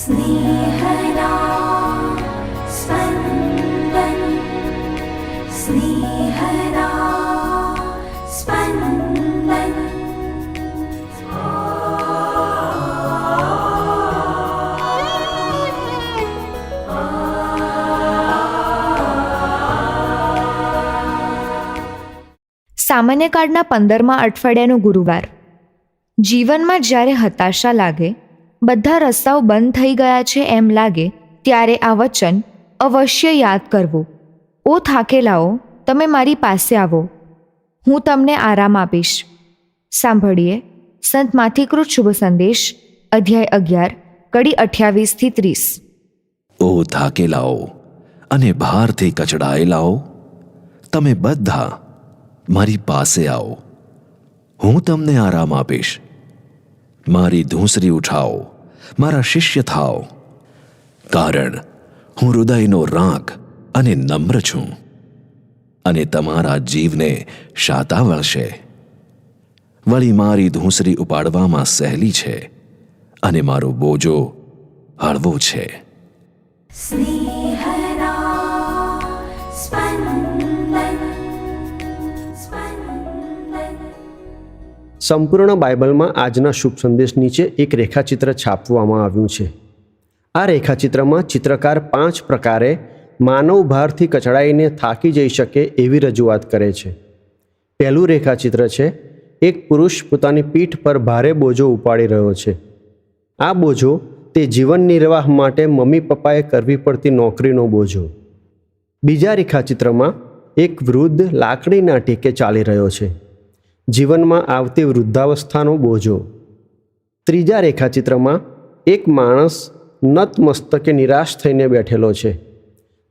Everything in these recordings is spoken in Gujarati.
स्नेहदा स्पन्दन स्नेहदा स्पन्दन। સામાન્ય કાળના 15મા અઠવાડિયાનો ગુરુવાર. જીવનમાં જ્યારે હતાશા લાગે, બધા રસ્તાઓ બંધ થઈ ગયા છે એમ લાગે, ત્યારે આ વચન અવશ્ય યાદ કરવું. ઓ થાકેલાઓ, તમે મારી પાસે આવો, હું તમને આરામ આપીશ. સાંભળીએ સંત માથીકૃત શુભ સંદેશ, અધ્યાય 11, કડી 28-30. ઓ થાકેલાઓ અને ભારથી કચડાયેલાઓ, તમે બધા મારી પાસે આવો, હું તમને આરામ આપીશ. મારી ધૂંસરી ઉઠાવો, મારા શિષ્ય થાઓ, કારણ હું હૃદયનો રાંક અને નમ્ર છું, અને તમારા જીવને શાતા વળશે. વળી મારી ધૂંસરી ઉપાડવામાં સહેલી છે અને મારો બોજો હળવો છે. स्नेहदा स्पन्दन स्पन्दन। સંપૂર્ણ બાઇબલમાં આજના શુભ સંદેશ નીચે એક રેખાચિત્ર છાપવામાં આવ્યું છે. આ રેખાચિત્રમાં ચિત્રકાર 5 પ્રકારે માનવ ભારથી કચડાઈને થાકી જઈ શકે એવી રજૂઆત કરે છે. પહેલું રેખાચિત્ર છે એક પુરુષ પોતાની પીઠ પર ભારે બોજો ઉપાડી રહ્યો છે. આ બોજો તે જીવન નિર્વાહ માટે મમ્મી પપ્પાએ કરવી પડતી નોકરીનો બોજો. બીજા રેખાચિત્રમાં એક વૃદ્ધ લાકડીના ટેકે ચાલી રહ્યો છે, જીવનમાં આવતી વૃદ્ધાવસ્થાનો બોજો. ત્રીજા રેખાચિત્રમાં એક માણસ નતમસ્તકે નિરાશ થઈને બેઠેલો છે.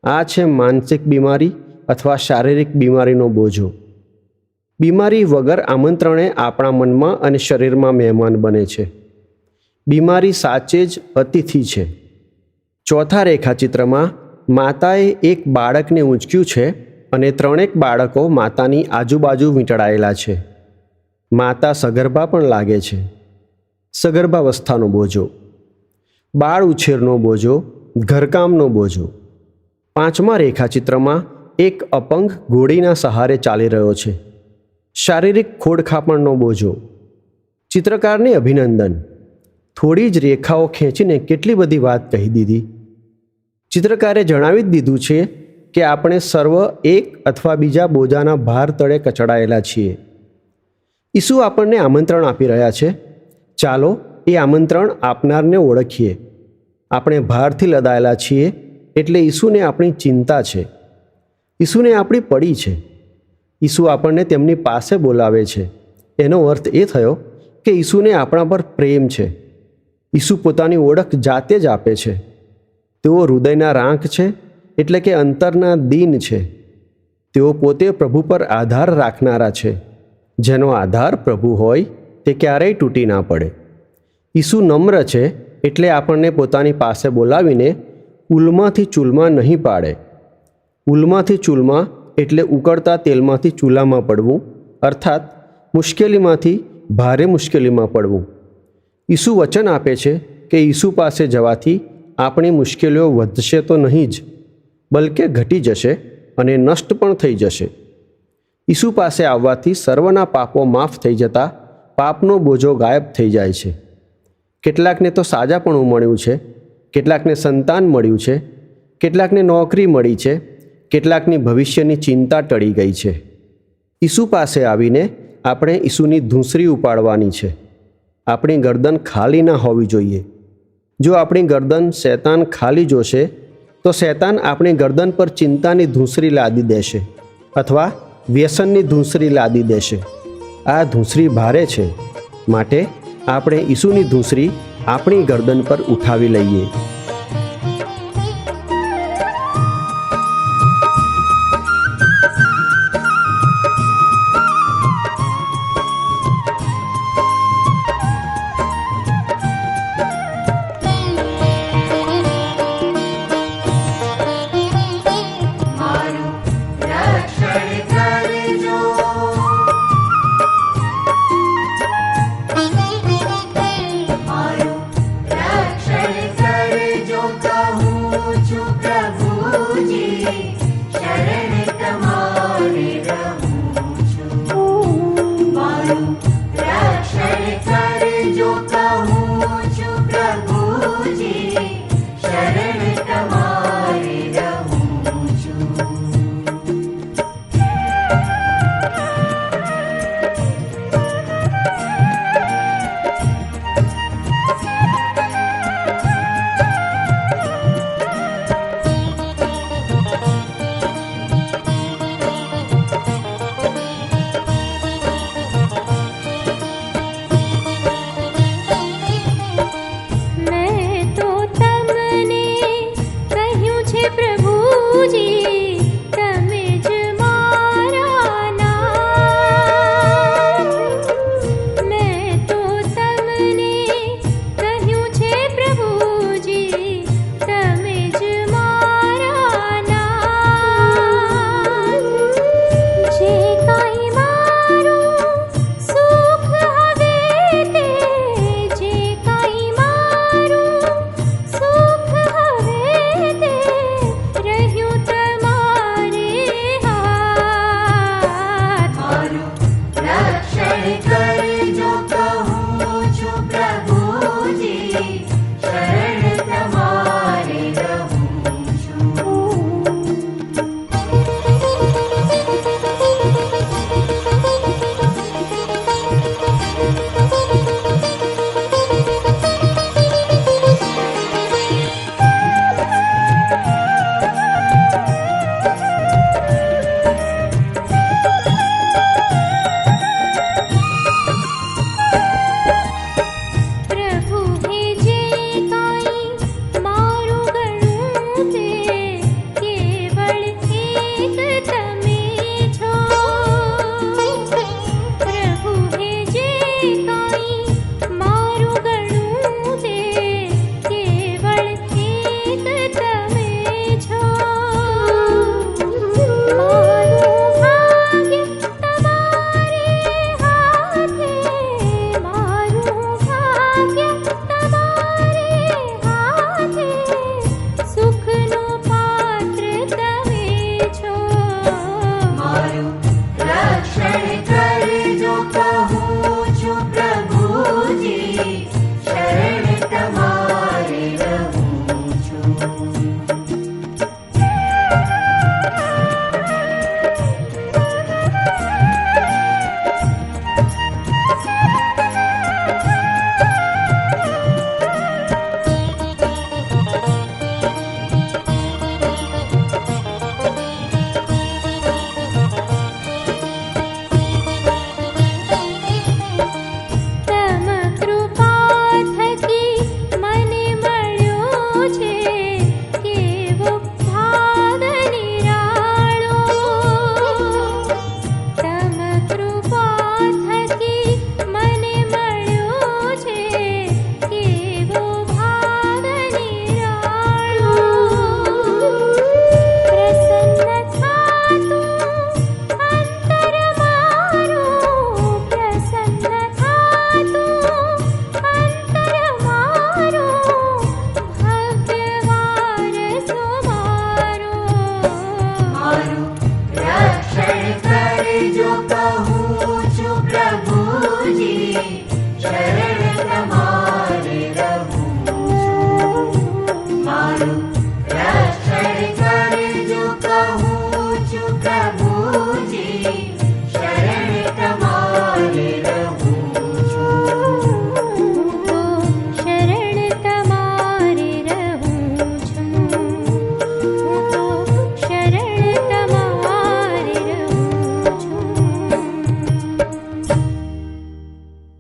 આ છે માનસિક બીમારી અથવા શારીરિક બીમારીનો બોજો. બીમારી વગર આમંત્રણે આપણા મનમાં અને શરીરમાં મહેમાન બને છે. બીમારી સાચે જ અતિથિ છે. ચોથા રેખાચિત્રમાં માતાએ એક બાળકને ઊંચક્યું છે અને 3 બાળકો માતાની આજુબાજુ વીંટળાયેલા છે. માતા સગર્ભા પણ લાગે છે. સગર્ભાવસ્થાનો બોજો, બાળ ઉછેરનો બોજો, ઘરકામનો બોજો. પાંચમા રેખાચિત્રમાં એક અપંગ ઘોડીના સહારે ચાલી રહ્યો છે. શારીરિક ખોડખાપણનો બોજો. ચિત્રકારને અભિનંદન, થોડી જ રેખાઓ ખેંચીને કેટલી બધી વાત કહી દીધી. ચિત્રકારે જણાવી જ દીધું છે કે આપણે સર્વ એક અથવા બીજા બોજાના ભાર તળે કચડાયેલા છીએ. ઈસુ આપણને આમંત્રણ આપી રહ્યા છે. ચાલો એ આમંત્રણ આપનારને ઓળખીએ. આપણે ભારથી લદાયેલા છીએ એટલે ઈસુને આપણી ચિંતા છે, ઈસુને આપણી પડી છે. ઈસુ આપણને તેમની પાસે બોલાવે છે. એનો અર્થ એ થયો કે ઈસુને આપણા પર પ્રેમ છે. ઈસુ પોતાની ઓળખ જાતે જ આપે છે. તેઓ હૃદયના રાંક છે, એટલે કે અંતરના દીન છે. તેઓ પોતે પ્રભુ પર આધાર રાખનારા છે. જેનો આધાર પ્રભુ હોય તે ક્યારેય તૂટી ના પડે. ઈસુ નમ્ર છે, એટલે આપણને પોતાની પાસે બોલાવીને ઉલમાંથી ચૂલમાં નહીં પાડે. ઉલમાંથી ચૂલમાં એટલે ઉકળતા તેલમાંથી ચૂલામાં પડવું, અર્થાત મુશ્કેલીમાંથી ભારે મુશ્કેલીમાં પડવું. ઈસુ વચન આપે છે કે ઈસુ પાસે જવાથી આપણી મુશ્કેલીઓ વધશે તો નહીં જ, બલકે ઘટી જશે અને નષ્ટ પણ થઈ જશે. ઈસુ પાસે આવવાથી સર્વના પાપો માફ થઈ જતા પાપનો બોજો ગાયબ થઈ જાય છે. કેટલાકને તો સાજાપણું મળ્યું છે, કેટલાકને સંતાન મળ્યું છે, કેટલાકને નોકરી મળી છે, કેટલાકની ભવિષ્યની ચિંતા ટળી ગઈ છે. ઈસુ પાસે આવીને આપણે ઈસુની ધૂંસરી ઉપાડવાની છે. આપણી ગરદન ખાલી ના હોવી જોઈએ. જો આપણી ગરદન શૈતાન ખાલી જોશે તો શૈતાન આપણી ગરદન પર ચિંતાની ધૂંસરી લાદી દેશે અથવા વ્યસનની ધૂંસરી લાદી દેશે. આ ધૂંસરી ભારે છે, માટે આપણે ઈસુની ધૂંસરી આપણી ગરદન પર ઉઠાવી લઈએ. रक्षण करजो